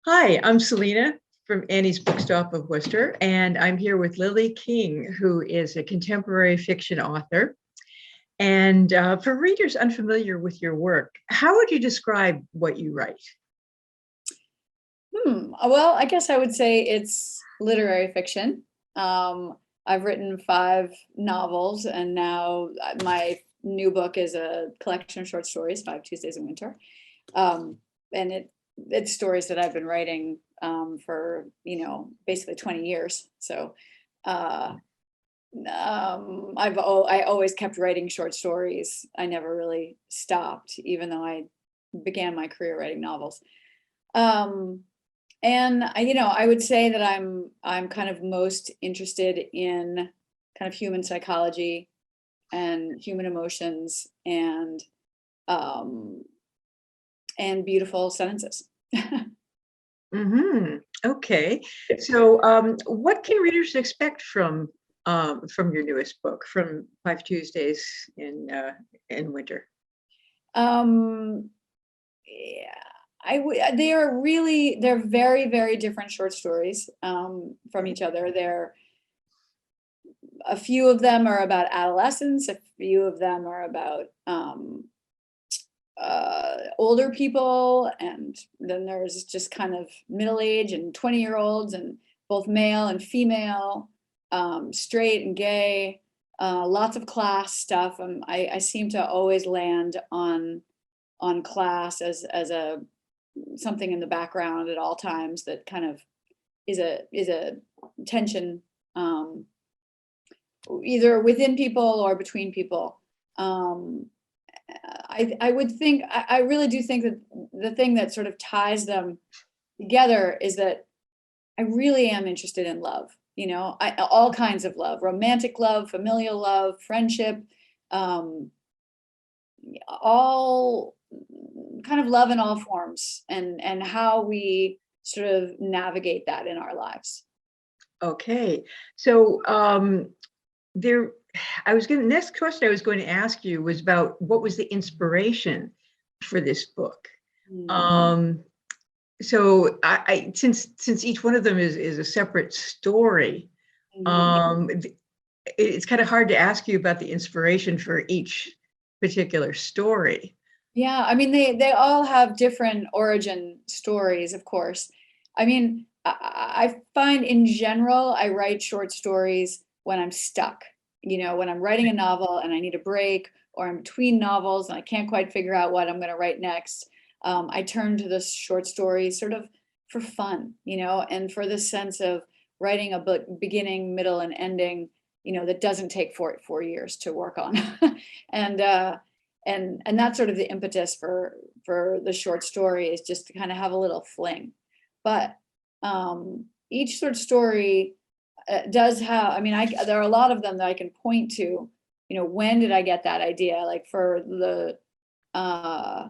Hi, I'm Selena from Annie's Bookstop of Worcester, and I'm here with Lily King, who is a contemporary fiction author. And for readers unfamiliar with your work, how would you describe what you write? Well, I guess I would say it's literary fiction. I've written 5 novels, and now my new book is a collection of short stories, Five Tuesdays in Winter. And it's stories that I've been writing for basically 20 years. So uh, I always kept writing short stories. I never really stopped, even though I began my career writing novels. Um, and I would say that I'm kind of most interested in kind of human psychology and human emotions um, and beautiful sentences. Hmm. Okay. So, what can readers expect from your newest book, from Five Tuesdays in Winter? um, yeah, they're very, very different short stories from each other. A few of them are about adolescence, a few of them are about older people, and then there's just kind of middle age and 20-year-olds, and both male and female, straight and gay, lots of class stuff. I seem to always land on class as a something in the background at all times that kind of is a tension, either within people or between people. Um, I would think, I really do think that the thing that sort of ties them together is that I really am interested in love, all kinds of love, romantic love, familial love, friendship, um, all kind of love in all forms, and how we sort of navigate that in our lives. Okay. So, there, next question I was going to ask you was about what was the inspiration for this book. Mm. Um, so since each one of them is a separate story, Mhm. it's kind of hard to ask you about the inspiration for each particular story. Yeah, I mean they all have different origin stories, of course. I mean, I find in general I write short stories when I'm stuck. When I'm writing a novel and I need a break, or I'm between novels and I can't quite figure out what I'm going to write next. I turn to the short stories sort of for fun, and for the sense of writing a book, beginning, middle, and ending, that doesn't take 4 years to work on. and and that's sort of the impetus for the short story, is just to kind of have a little fling. But each short story does have, I mean, there are a lot of them that I can point to. When did I get that idea? Like for uh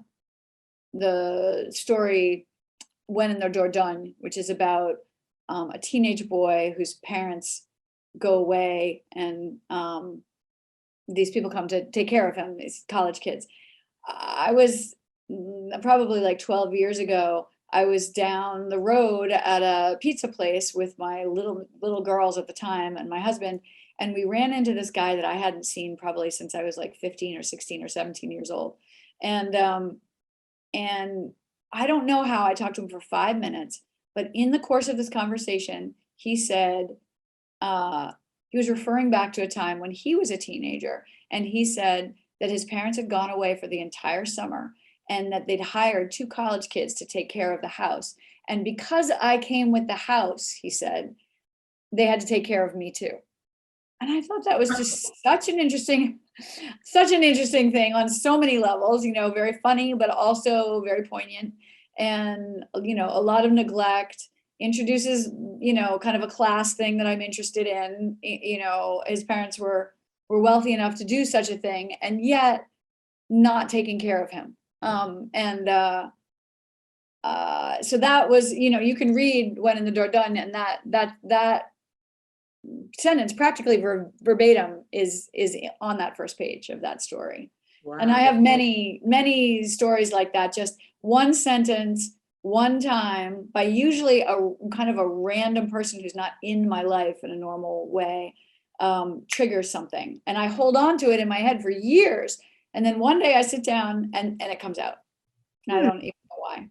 the story When in the Dordogne, which is about a teenage boy whose parents go away, and these people come to take care of him, these college kids. I was probably like 12 years ago. I was down the road at a pizza place with my little girls at the time and my husband, and we ran into this guy that I hadn't seen probably since I was like 15 or 16 or 17 years old. And um and I don't know how I talked to him for 5 minutes, but in the course of this conversation, he said, uh, he was referring back to a time when he was a teenager, and he said that his parents had gone away for the entire summer, and that they'd hired 2 college kids to take care of the house. And because I came with the house, he said, they had to take care of me too. And I thought that was just such an interesting thing on so many levels, very funny, but also very poignant. And, a lot of neglect, introduces, kind of a class thing that I'm interested in. His parents were wealthy enough to do such a thing, and yet not taking care of him. And So that was, you can read When in the Dordogne, and that sentence practically verbatim is on that first page of that story. And I Wow. have many stories like that, just one sentence one time by usually a kind of a random person who's not in my life in a normal way, triggers something. And I hold on to it in my head for years. And then one day I sit down and it comes out. And I don't even know why.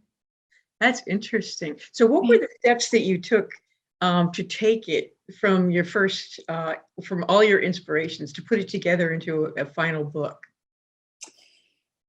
That's interesting. So what were the steps that you took to take it from your first, from all your inspirations to put it together into a final book?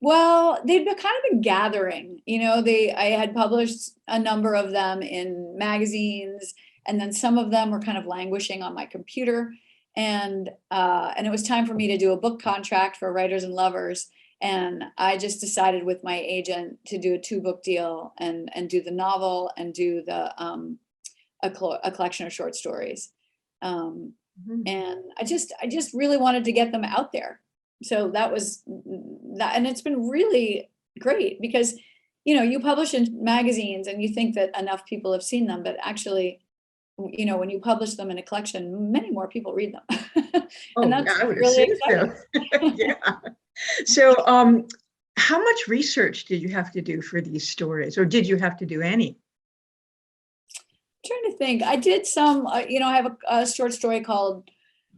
Well, they'd been kind of been gathering, I had published a number of them in magazines, and then some of them were kind of languishing on my computer. And it was time for me to do a book contract for Writers and Lovers. And I just decided with my agent to do a 2-book deal and do the novel and do a collection of short stories. And I just really wanted to get them out there. So that was that, and it's been really great because you publish in magazines and you think that enough people have seen them, but actually, when you publish them in a collection, many more people read them. Oh, And yeah, that's I would really assume so. exciting. Yeah. So, how much research did you have to do for these stories, or did you have to do any? Trying to think. I did some, I have a short story called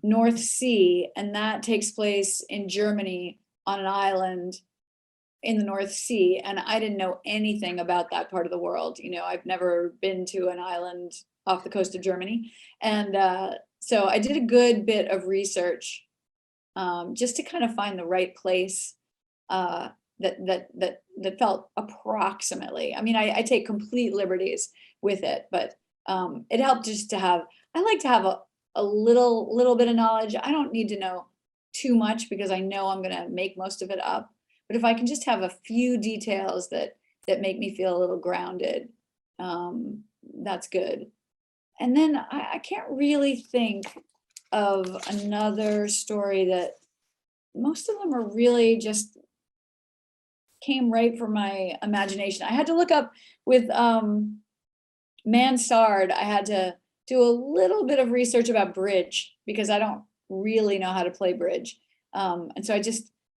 North Sea, and that takes place in Germany on an island in the North Sea. And I didn't know anything about that part of the world. I've never been to an island off the coast of Germany. And so I did a good bit of research just to kind of find the right place that felt approximately. I mean, I take complete liberties with it, but it helped just to have. I like to have a little bit of knowledge. I don't need to know too much because I know I'm going to make most of it up. But if I can just have a few details that make me feel a little grounded, that's good. And then I can't really think of another story that most of them are really just came right from my imagination. I had to look up with Mansard. I had to do a little bit of research about bridge because I don't really know how to play bridge. And so I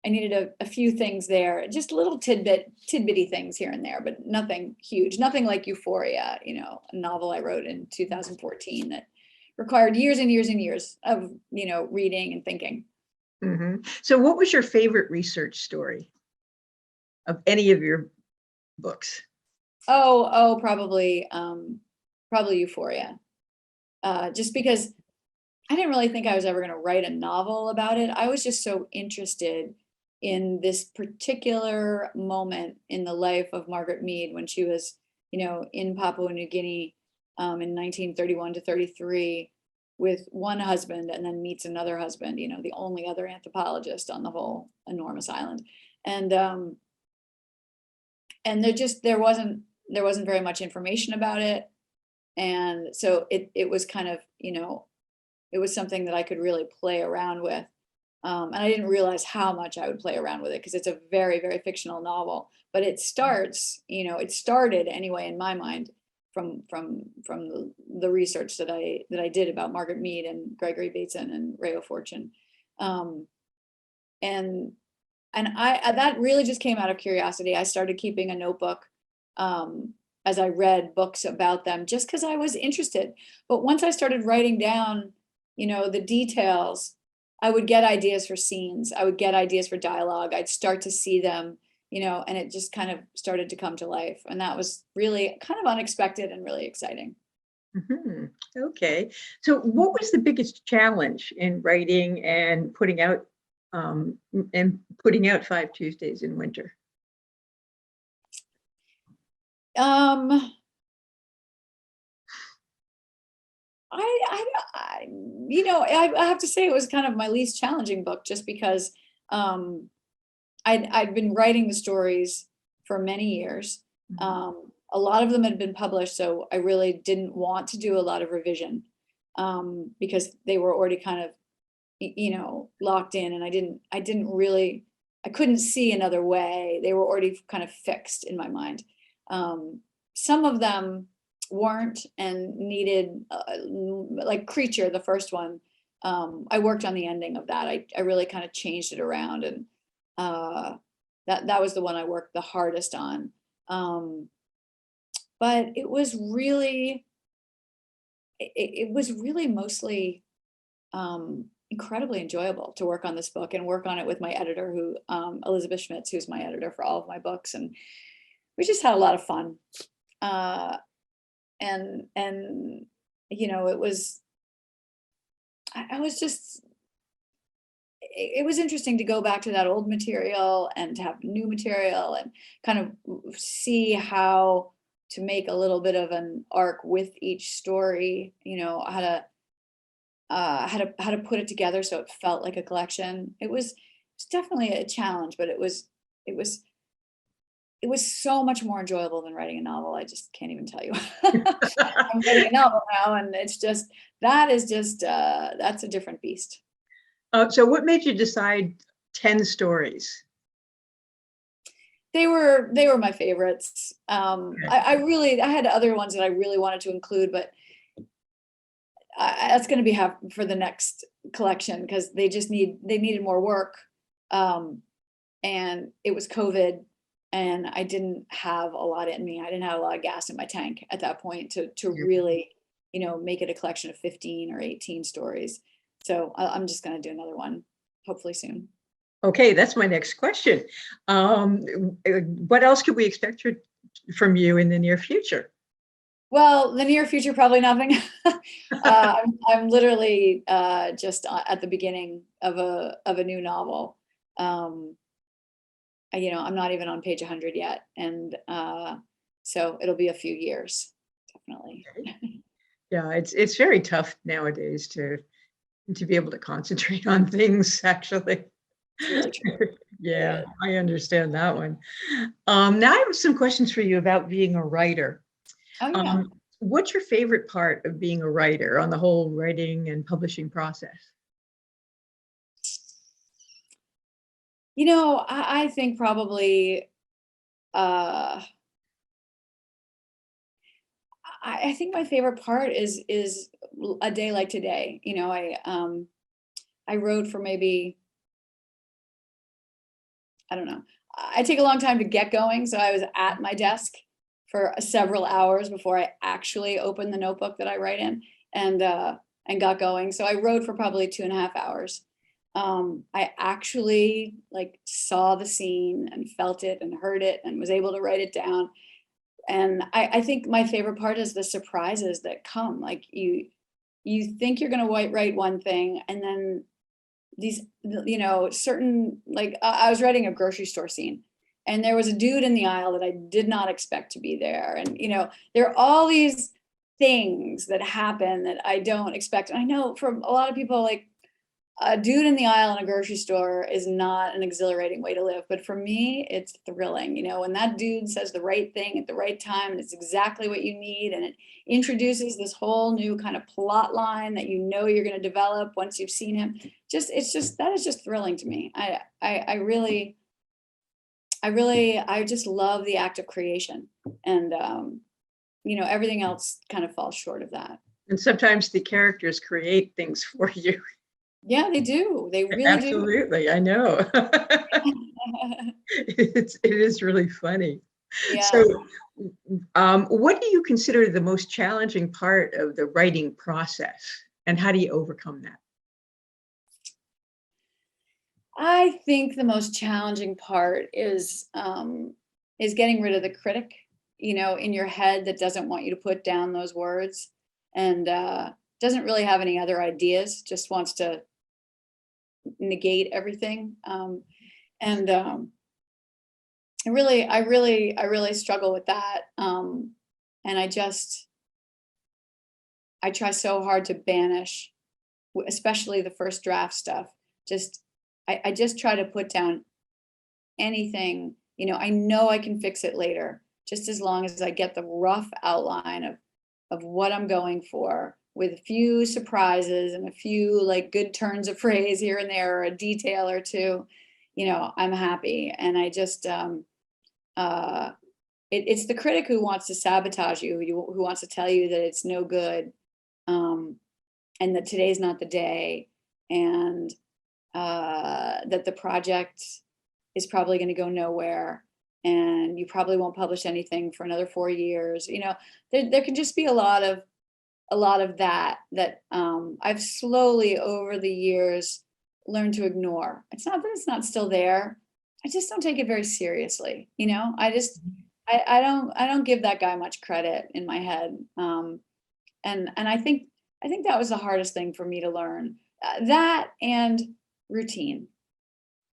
needed a few things there, just little tidbitty things here and there, but nothing huge, nothing like Euphoria, a novel I wrote in 2014 that required years and years and years of, reading and thinking. So what was your favorite research story of any of your books? Probably Euphoria. Just because I didn't really think I was ever going to write a novel about it. I was just so interested in this particular moment in the life of Margaret Mead when she was, in Papua New Guinea in 1931 to 33 with one husband and then meets another husband, the only other anthropologist on the whole enormous island. And there wasn't very much information about it. And so it was kind of, it was something that I could really play around with. And I didn't realize how much I would play around with it because it's a very, very fictional novel. But it started anyway in my mind from the research that I did about Margaret Mead and Gregory Bateson and Rayo Fortune. And I that really just came out of curiosity. I started keeping a notebook as I read books about them just because I was interested. But once I started writing down, the details, I would get ideas for scenes. I would get ideas for dialogue. I'd start to see them, and it just kind of started to come to life. And that was really kind of unexpected and really exciting. Okay. So what was the biggest challenge in writing and putting out 5 Tuesdays in Winter? I have to say it was kind of my least challenging book just because I'd been writing the stories for many years. A lot of them had been published, so I really didn't want to do a lot of revision because they were already kind of, locked in, and I couldn't see another way. They were already kind of fixed in my mind. Some of them weren't and needed, like Creature, the first one. I worked on the ending of that. I really kind of changed it around, and that was the one I worked the hardest on. but it was really, it was really mostly incredibly enjoyable to work on this book and work on it with my editor, who Elizabeth Schmitz, who's my editor for all of my books, and we just had a lot of fun. And you know, it was, I was just, it was interesting to go back to that old material and to have new material and kind of see how to make a little bit of an arc with each story, you know, how to put it together so it felt like a collection. It's definitely a challenge, but it was it was so much more enjoyable than writing a novel. I just can't even tell you. I'm writing a novel now, and it's just, that's a different beast. So what made you decide 10 stories? They were my favorites. Okay. I had other ones that I really wanted to include, but that's going to be for the next collection, because they needed more work, and it was COVID, and I didn't have a lot in me. I didn't have a lot of gas in my tank at that point to Yeah. really, you know, make it a collection of 15 or 18 stories. So I'm just going to do another one, hopefully soon. Okay, that's my next question. What else could we expect from you in the near future? Well, the near future, probably nothing. I'm literally just at the beginning of a new novel. You know, I'm not even on page 100 yet, and so it'll be a few years, definitely. Yeah, it's very tough nowadays to be able to concentrate on things, actually. It's really true. It really Yeah, is. I understand that one. Now I have some questions for you about being a writer. Oh yeah. What's your favorite part of being a writer on the whole writing and publishing process? You know, I think probably uh, I think my favorite part is a day like today. You know, I wrote for maybe, I don't know. I take a long time to get going, so I was at my desk for several hours before I actually opened the notebook that I write in, and and got going. So I wrote for probably 2.5 hours. I actually like saw the scene and felt it and heard it and was able to write it down. And I think my favorite part is the surprises that come. Like you think you're going to write one thing, and then these, you know, certain, like I was writing a grocery store scene, and there was a dude in the aisle that I did not expect to be there. And, you know, there are all these things that happen that I don't expect. And I know for a lot of people, like, a dude in the aisle in a grocery store is not an exhilarating way to live, but for me, it's thrilling. You know, when that dude says the right thing at the right time, and it's exactly what you need, and it introduces this whole new kind of plot line that you know you're going to develop once you've seen him. It's just, that is just thrilling to me. I just love the act of creation, and you know, everything else kind of falls short of that. And sometimes the characters create things for you. Yeah, they do. They really do. Absolutely, I know. It is really funny. Yeah. So, what do you consider the most challenging part of the writing process, and how do you overcome that? I think the most challenging part is getting rid of the critic, you know, in your head that doesn't want you to put down those words, and doesn't really have any other ideas, just wants to negate everything. And I really struggle with that. And I try so hard to banish, especially the first draft stuff. Just I just try to put down anything, you know, I know I can fix it later, just as long as I get the rough outline of what I'm going for, with a few surprises and a few like good turns of phrase here and there, or a detail or two, you know, I'm happy. And I just uh it's the critic who wants to sabotage you, who wants to tell you that it's no good, um and that today's not the day, and that the project is probably going to go nowhere. and you probably won't publish anything for another 4 years. There can just be a lot of that I've slowly over the years learned to ignore. It's not that it's not still there. I just don't take it very seriously. I don't give that guy much credit in my head. And I think that was the hardest thing for me to learn. That and routine.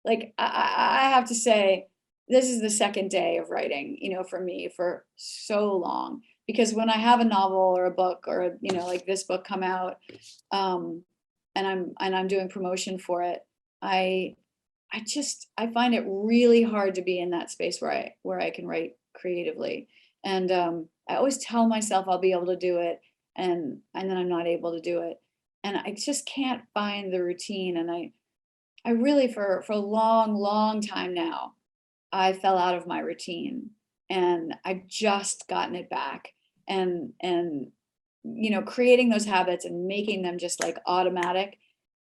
Like I have to say, this is the second day of writing, for me for so long. Because when I have a novel or a book or, like this book come out, and I'm doing promotion for it, I find it really hard to be in that space where I can write creatively. And I always tell myself I'll be able to do it, and then I'm not able to do it. And I just can't find the routine. And I really for a long, long time now, I fell out of my routine, and I've just gotten it back. And creating those habits and making them just like automatic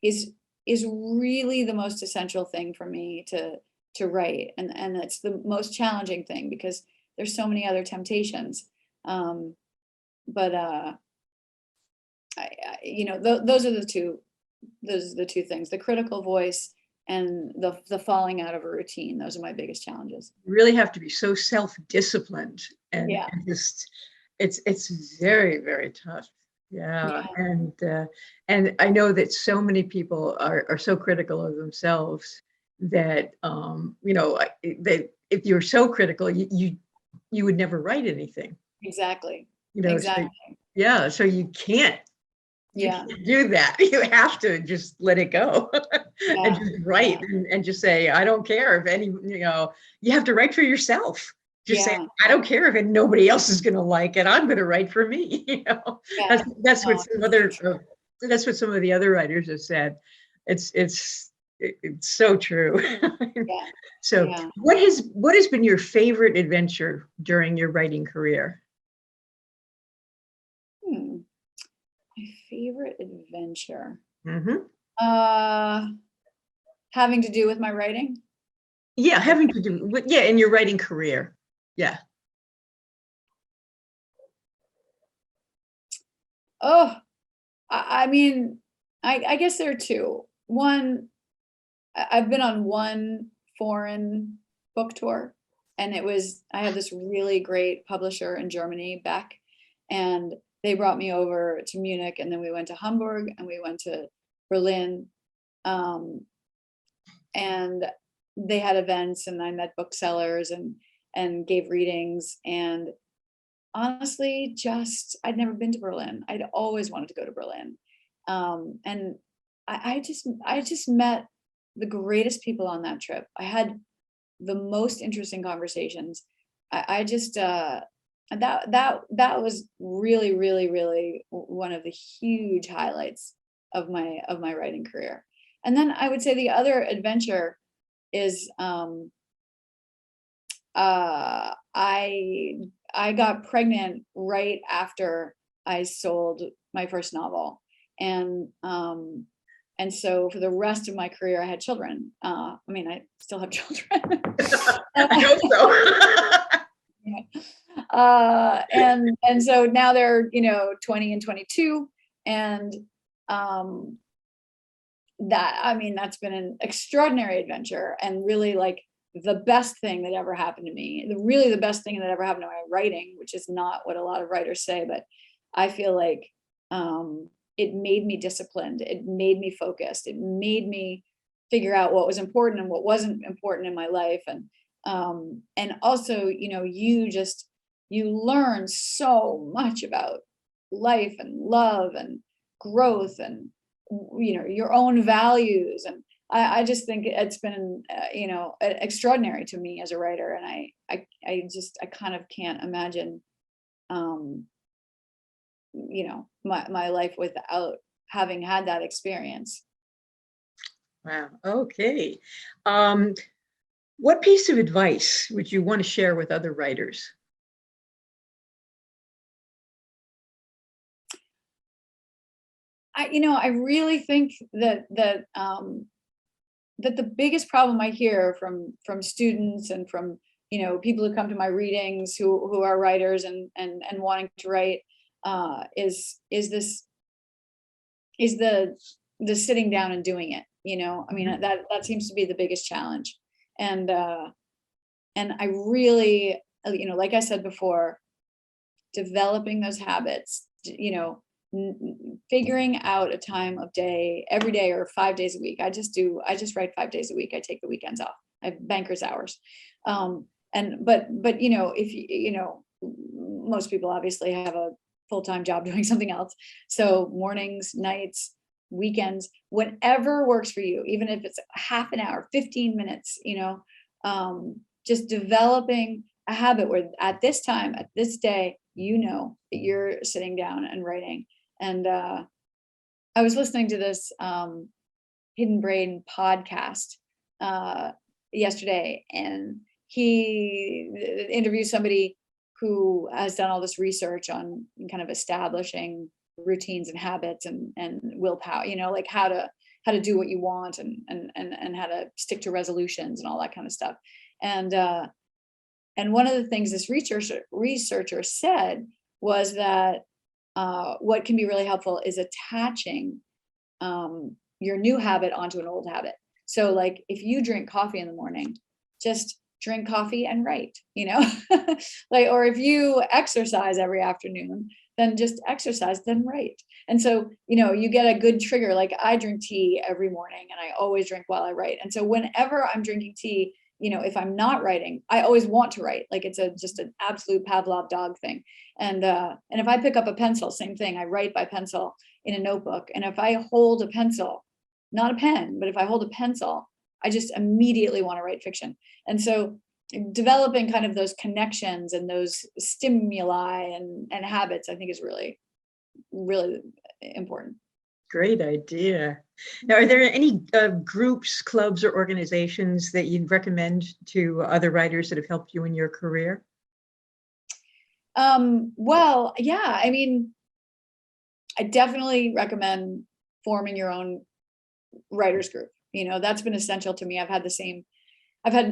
is really the most essential thing for me to write. And it's the most challenging thing because there's so many other temptations. But those are the two things: the critical voice and the falling out of a routine. Those are my biggest challenges. You really have to be so self-disciplined, and, Yeah. and just it's very, very tough. Yeah. And I know that so many people are so critical of themselves that that if you're so critical, you would never write anything. Exactly. So, Exactly. yeah, so you can't Yeah. do that. You have to just let it go and Yeah. just write, and just say, I don't care if you have to write for yourself. Just say, Yeah. I don't care if nobody else is going to like it. I'm going to write for me. Yeah. That's what No, that's what some of the other writers have said. It's so true. yeah. So Yeah. what has been your favorite adventure during your writing career? My favorite adventure. Hmm. Uh, having to do with my writing. Yeah, having to do with, yeah, in your writing career. Yeah. Oh, I mean, I guess there are two. One, I've been on one foreign book tour, and I have this really great publisher in Germany, Beck, and they brought me over to Munich, and then we went to Hamburg and we went to Berlin. And they had events, and I met booksellers and gave readings. And honestly, I'd never been to Berlin. I'd always wanted to go to Berlin. And I just met the greatest people on that trip. I had the most interesting conversations. I just that was really, really, really one of the huge highlights of my writing career. And then I would say the other adventure is I got pregnant right after I sold my first novel, and so for the rest of my career I had children. I mean, I still have children. I hope so. And so now they're 20 and 22, and that's been an extraordinary adventure, and really like the best thing that ever happened to me. The best thing that ever happened to my writing, which is not what a lot of writers say, but I feel like it made me disciplined. It made me focused. It made me figure out what was important and what wasn't important in my life. And also, you learn so much about life and love and growth and your own values. And I just think it's been extraordinary to me as a writer. And I kind of can't imagine my life without having had that experience. Wow. Okay. What piece of advice would you want to share with other writers? I really think that the biggest problem I hear from students and from people who come to my readings who are writers and wanting to write, is the sitting down and doing it. I mean, that seems to be the biggest challenge. And I really, like I said before, developing those habits, figuring out a time of day every day or 5 days a week. I just write 5 days a week. I take the weekends off. I have banker's hours. But if most people obviously have a full-time job doing something else. So mornings, nights, weekends, whatever works for you, even if it's half an hour, 15 minutes, just developing a habit where at this time, at this day, that you're sitting down and writing. And I was listening to this Hidden Brain podcast yesterday, and he interviewed somebody who has done all this research on kind of establishing routines and habits and willpower, like how to do what you want and how to stick to resolutions and all that kind of stuff. And one of the things this researcher said was that what can be really helpful is attaching your new habit onto an old habit. So like if you drink coffee in the morning, just drink coffee and write, or if you exercise every afternoon, then just exercise, then write. And so, you get a good trigger. Like I drink tea every morning and I always drink while I write. And so whenever I'm drinking tea, if I'm not writing, I always want to write. Like it's just an absolute Pavlov dog thing. And if I pick up a pencil, same thing, I write by pencil in a notebook. And if I hold a pencil, not a pen, but if I hold a pencil, I just immediately want to write fiction. And so developing kind of those connections and those stimuli and habits, I think is really, really important. Great idea. Now, are there any groups, clubs, or organizations that you'd recommend to other writers that have helped you in your career? Well, yeah, I mean, I definitely recommend forming your own writers group. That's been essential to me. I've had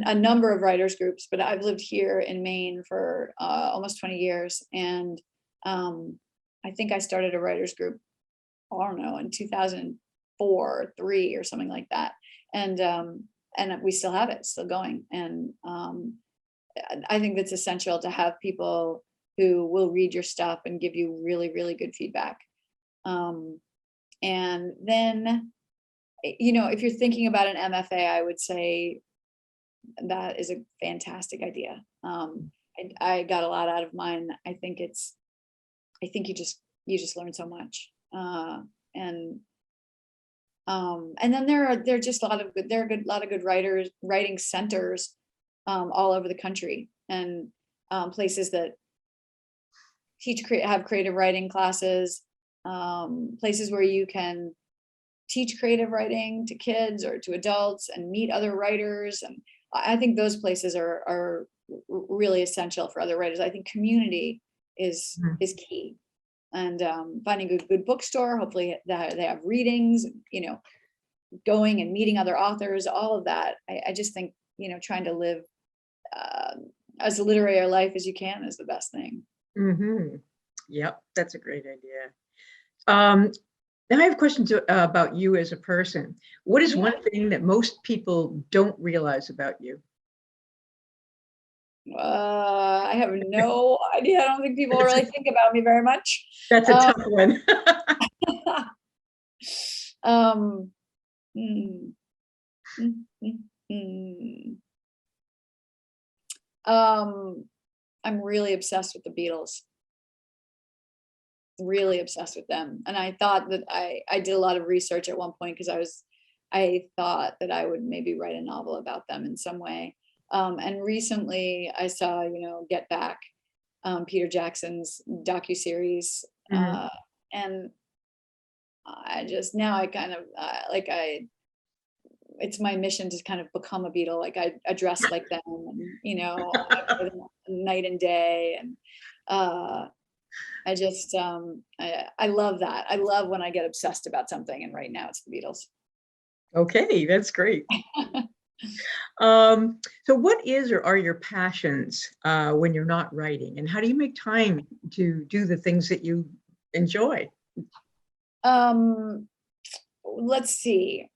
a number of writers groups, but I've lived here in Maine for almost 20 years. And I think I started a writers group, I don't know, in 2004 or 3 or something like that. And we still have it, still going. And I think that's essential to have people who will read your stuff and give you really, really good feedback. And then, if you're thinking about an MFA, I would say that is a fantastic idea. I got a lot out of mine. I think you just learn so much. And then there are just a lot of good writing centers all over the country, and places that have creative writing classes, places where you can teach creative writing to kids or to adults and meet other writers. And I think those places are really essential for other writers. I think community is key. And finding a good bookstore, hopefully that they have readings, going and meeting other authors, all of that. I just think, trying to live as literary a life as you can is the best thing. Mm-hmm. Yep, that's a great idea. Now I have questions about you as a person. What is one thing that most people don't realize about you? I have no idea. I don't think people really think about me very much. That's a tough one. I'm really obsessed with the Beatles. Really obsessed with them. And I thought that I did a lot of research at one point because I thought that I would maybe write a novel about them in some way. And recently I saw, Get Back, Peter Jackson's docuseries. And I kind of it's my mission to kind of become a Beatle. Like I dress like them, and night and day. And I just I love that. I love when I get obsessed about something, and right now it's the Beatles. Okay, that's great. So what is or are your passions when you're not writing? And how do you make time to do the things that you enjoy? Um, let's see.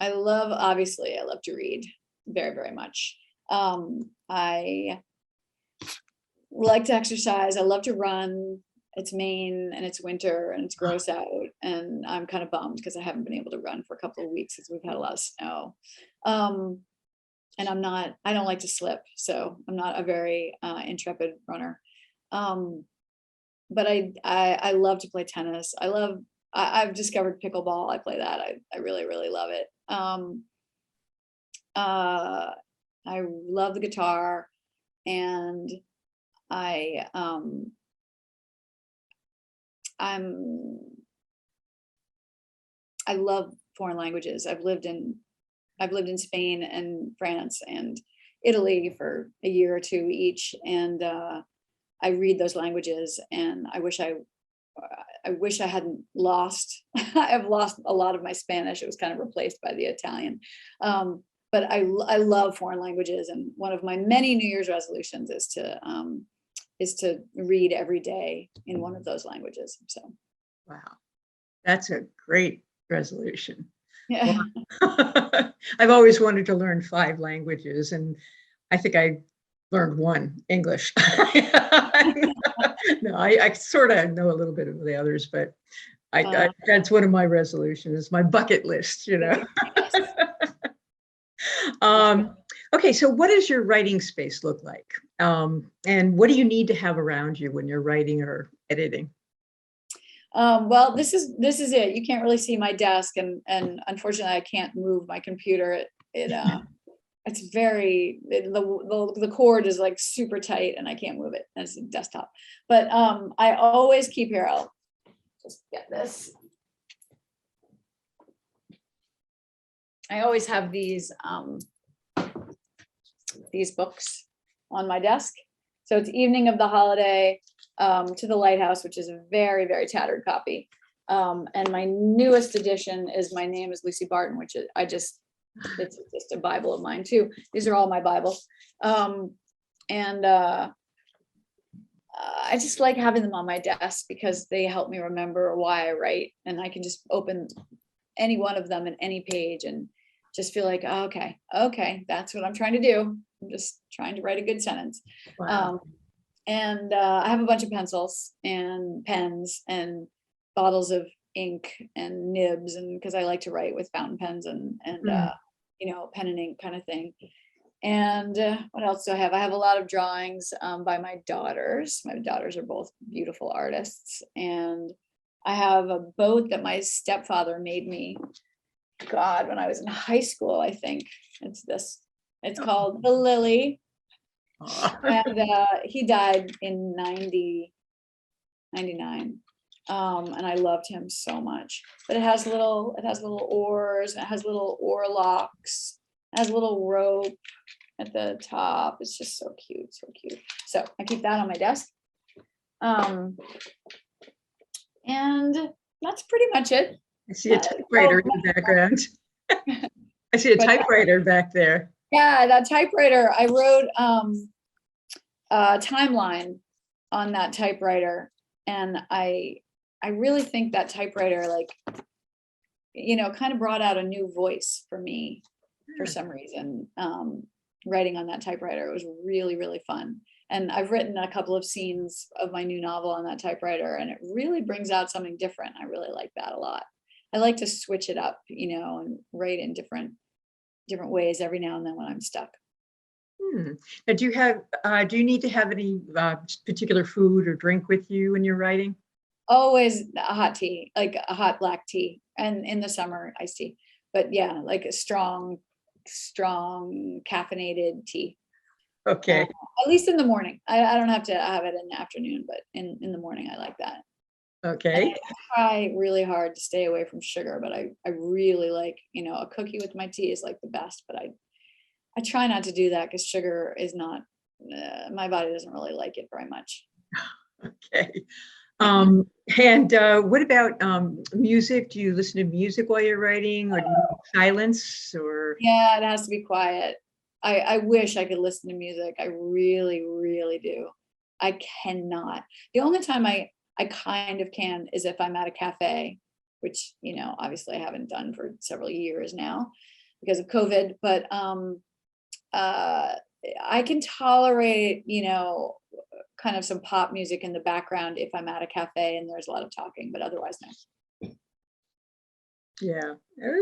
Obviously, I love to read very, very much. I like to exercise. I love to run. It's Maine and it's winter and it's gross out. And I'm kind of bummed because I haven't been able to run for a couple of weeks since we've had a lot of snow. And I don't like to slip. So I'm not a very intrepid runner. But I love to play tennis. I've discovered pickleball. I play that. I really, really love it. I love the guitar, and I I'm I love foreign languages. I've lived in Spain and France and Italy for a year or two each, and I read those languages, and I wish I hadn't lost. I've lost a lot of my Spanish. It was kind of replaced by the Italian. But I love foreign languages, and one of my many New Year's resolutions is to read every day in one of those languages. So, Wow, that's a great resolution. yeah. Wow. I've always wanted to learn 5 languages, and I think I learned one, English. No, I sort of know a little bit of the others, but that's one of my resolutions, my bucket list, you know. Yes. Um, okay, so what does your writing space look like? And what do you need to have around you when you're writing or editing? Well, this is it. You can't really see my desk, and unfortunately, I can't move my computer. It's the cord is like super tight, and I can't move it as a desktop. But I always keep here. I'll just get this. I always have these books on my desk. So it's Evening of the Holiday, to the Lighthouse, which is a very, very tattered copy. And my newest edition is My Name is Lucy Barton, which it's just a Bible of mine too. These are all my Bibles. And I just like having them on my desk because they help me remember why I write, and I can just open any one of them in any page and just feel like, oh, okay, that's what I'm trying to do. I'm just trying to write a good sentence. Wow. And I have a bunch of pencils and pens and bottles of ink and nibs, and because I like to write with fountain pens and pen and ink kind of thing. And what else do I have? I have a lot of drawings by my daughters. My daughters are both beautiful artists, and I have a boat that my stepfather made me. God, when I was in high school, I think it's called the Lily. And he died in 99. And I loved him so much. But it has little oars, and it has little oar locks, it has a little rope at the top. It's just so cute, so cute. So I keep that on my desk. And that's pretty much it. I see a typewriter in the background. I see a typewriter back there. Yeah, that typewriter. I wrote a timeline on that typewriter, and I really think that typewriter, like, kind of brought out a new voice for me for some reason. Writing on that typewriter, it was really, really fun. And I've written a couple of scenes of my new novel on that typewriter, and it really brings out something different. I really like that a lot. I like to switch it up, and write in different ways every now and then when I'm stuck. Now, do you need to have any particular food or drink with you when you're writing? Always a hot tea, like a hot black tea, and in the summer, iced tea. But yeah, like a strong caffeinated tea. Okay. At least in the morning. I don't have to have it in the afternoon, but in the morning, I like that. Okay. And I try really hard to stay away from sugar, but I really like, a cookie with my tea is like the best, but I try not to do that because sugar is not, my body doesn't really like it very much. Okay. And what about music? Do you listen to music while you're writing, or do you silence? Or Yeah, it has to be quiet. I wish I could listen to music. I really, really do. I cannot. The only time I kind of can is if I'm at a cafe, which, obviously I haven't done for several years now because of COVID. But I can tolerate, kind of some pop music in the background if I'm at a cafe and there's a lot of talking, but otherwise, yeah,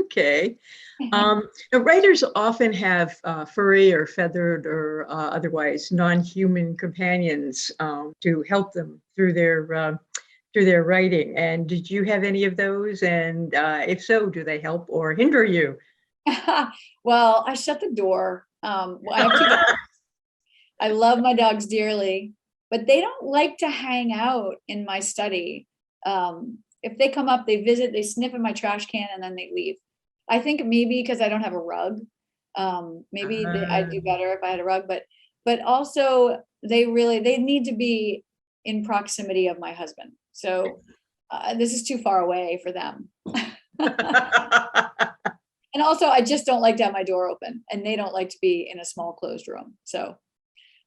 okay. no. Now writers often have furry or feathered or otherwise non-human companions to help them through their writing. And did you have any of those? And if so, do they help or hinder you? Well, I shut the door. Well, I have two dogs. I love my dogs dearly, but they don't like to hang out in my study. If they come up, they visit, they sniff in my trash can, and then they leave. I think maybe because I don't have a rug. Maybe I'd do better if I had a rug, but also they need to be in proximity of my husband. So this is too far away for them. And also, I just don't like to have my door open, and they don't like to be in a small closed room. So,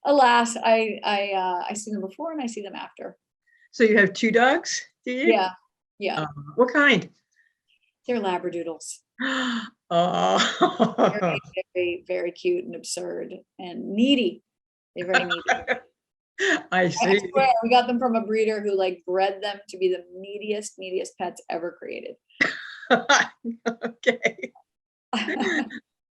alas, I see them before and I see them after. So you have two dogs, do you? Yeah, yeah. What kind? They're Labradoodles. Oh. Very, very, very cute and absurd and needy. They're very needy. I I see. swear, we got them from a breeder who bred them to be the neediest pets ever created. Okay.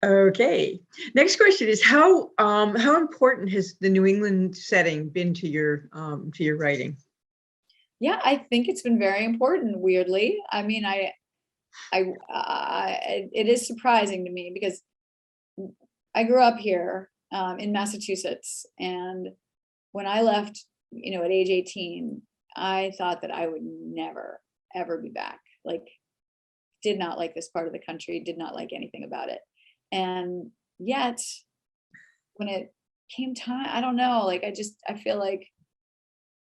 Okay. Next question is how important has the New England setting been to your writing? Yeah, I think it's been very important, weirdly. I mean, it is surprising to me because I grew up here in Massachusetts, and when I left, at age 18, I thought that I would never, ever be back. Did not like this part of the country, did not like anything about it. And yet, when it came time, I don't know, I feel like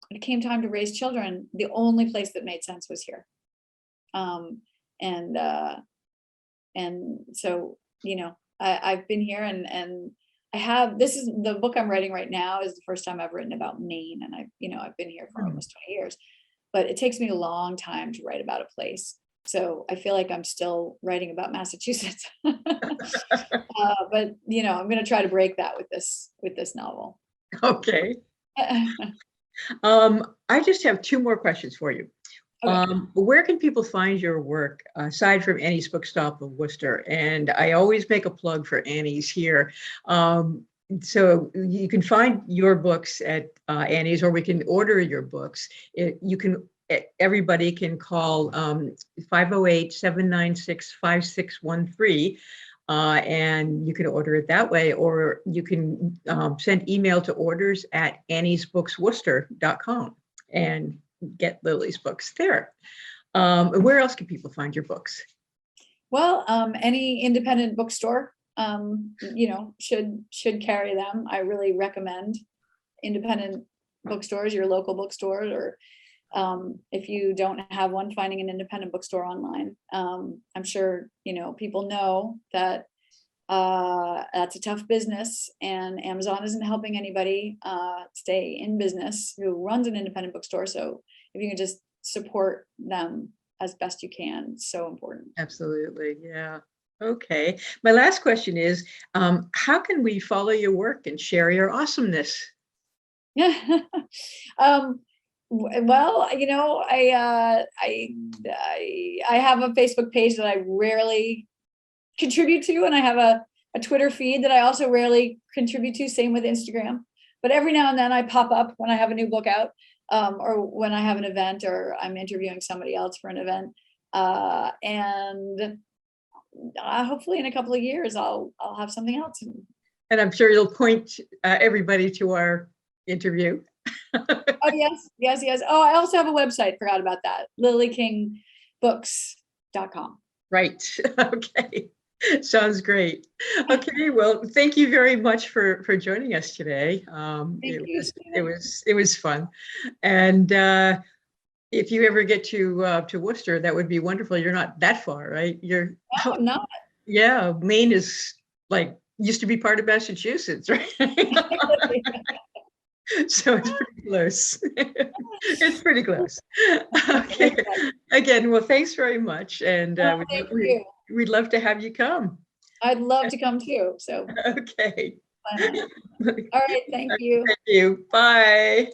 when it came time to raise children, the only place that made sense was here. Um, and so, I've been here, and this is the book I'm writing right now is the first time I've written about Maine. And I've been here for almost 20 years, but it takes me a long time to write about a place. So I feel like I'm still writing about Massachusetts, but I'm going to try to break that with this novel. Okay. I just have two more questions for you. Okay. Where can people find your work aside from Annie's Bookstop of Worcester? And I always make a plug for Annie's here. So you can find your books at Annie's, or we can order your books. Everybody can call 508-796-5613. And you can order it that way, or you can send email to orders@anniesbooksworcester.com and get Lily's books there. Where else can people find your books? Well, any independent bookstore, should carry them. I really recommend independent bookstores, your local bookstores, or if you don't have one, finding an independent bookstore online. I'm sure, people know that that's a tough business, and Amazon isn't helping anybody stay in business who runs an independent bookstore. So if you can just support them as best you can, it's so important. Absolutely. Yeah. Okay. My last question is, how can we follow your work and share your awesomeness? Well, I have a Facebook page that I rarely contribute to, and I have a Twitter feed that I also rarely contribute to. Same with Instagram. But every now and then I pop up when I have a new book out, or when I have an event, or I'm interviewing somebody else for an event. And hopefully in a couple of years I'll have something else. And I'm sure you'll point everybody to our interview. Oh, yes. Oh, I also have a website. Forgot about that. lilykingbooks.com. Right. Okay. Sounds great. Okay. Well, thank you very much for joining us today. Thank you, It was fun. And if you ever get to Worcester, that would be wonderful. You're not that far, right? No, I'm not. Yeah, Maine is like used to be part of Massachusetts, right? So it's pretty close. It's pretty close. Okay. Again, well, thanks very much. And Oh, thank you. we'd love to have you come. I'd love to come too. So Okay. why not? All right. Thank you. Thank you. Bye.